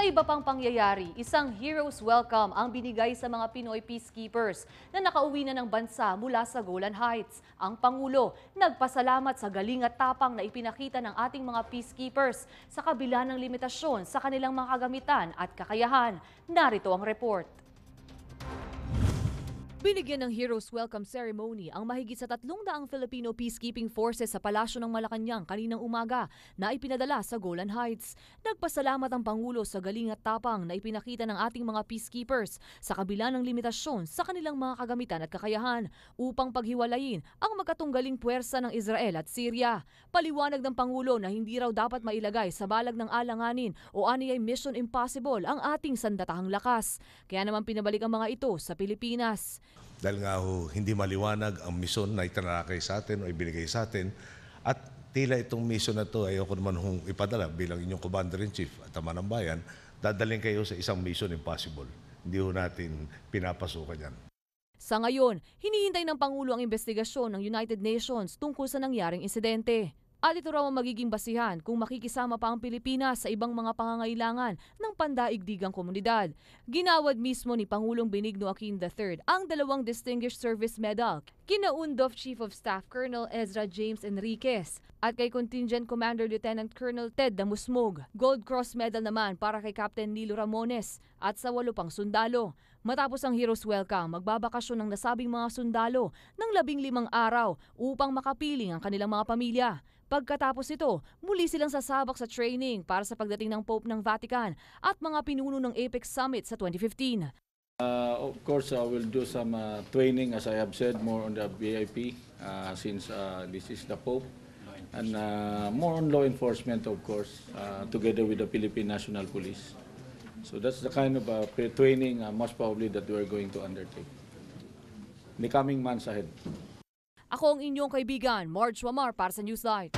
Sa iba pang pangyayari, isang hero's welcome ang binigay sa mga Pinoy peacekeepers na nakauwi na ng bansa mula sa Golan Heights. Ang Pangulo nagpasalamat sa galing at tapang na ipinakita ng ating mga peacekeepers sa kabila ng limitasyon sa kanilang mga kagamitan at kakayahan. Narito ang report. Binigyan ng Heroes Welcome Ceremony ang mahigit sa 300 Filipino peacekeeping forces sa Palasyo ng Malacanang kaninang umaga na ipinadala sa Golan Heights. Nagpasalamat ang Pangulo sa galing at tapang na ipinakita ng ating mga peacekeepers sa kabila ng limitasyon sa kanilang mga kagamitan at kakayahan upang paghiwalayin ang magkatunggaling puwersa ng Israel at Syria. Paliwanag ng Pangulo na hindi raw dapat mailagay sa balag ng alanganin o aniyay mission impossible ang ating sandatahang lakas. Kaya naman pinabalik ang mga ito sa Pilipinas. Dahil nga hindi maliwanag ang misyon na itinalakay sa atin o ibinigay sa atin. At tila itong misyon na ito, ayoko naman ipadala bilang inyong Commander-in-Chief at Ama ng Bayan, dadalhin kayo sa isang mission impossible. Hindi natin pinapasukan yan. Sa ngayon, hinihintay ng Pangulo ang investigasyon ng United Nations tungkol sa nangyaring insidente. At ito raw ang magiging basihan kung makikisama pa ang Pilipinas sa ibang mga pangangailangan ng pandaigdigang komunidad. Ginawad mismo ni Pangulong Benigno Aquino III ang 2 Distinguished Service Medal kina UNDOF Chief of Staff Colonel Ezra James Enriquez at kay Contingent Commander Lieutenant Colonel Ted Damusmog. Gold Cross Medal naman para kay Captain Nilo Ramones at sa 8 pang sundalo. Matapos ang Heroes Welcome, magbabakasyon ng nasabing mga sundalo ng 15 araw upang makapiling ang kanilang mga pamilya. Pagkatapos ito, muli silang sasabak sa training para sa pagdating ng Pope ng Vatican at mga pinuno ng APEC Summit sa 2015. Of course, we'll do some training, as I have said, more on the VIP since this is the Pope. And more on law enforcement, of course, together with the Philippine National Police. So that's the kind of training most probably that we're going to undertake in the coming months ahead. Ako ang inyong kaibigan, Marge Wamar para sa Newsline.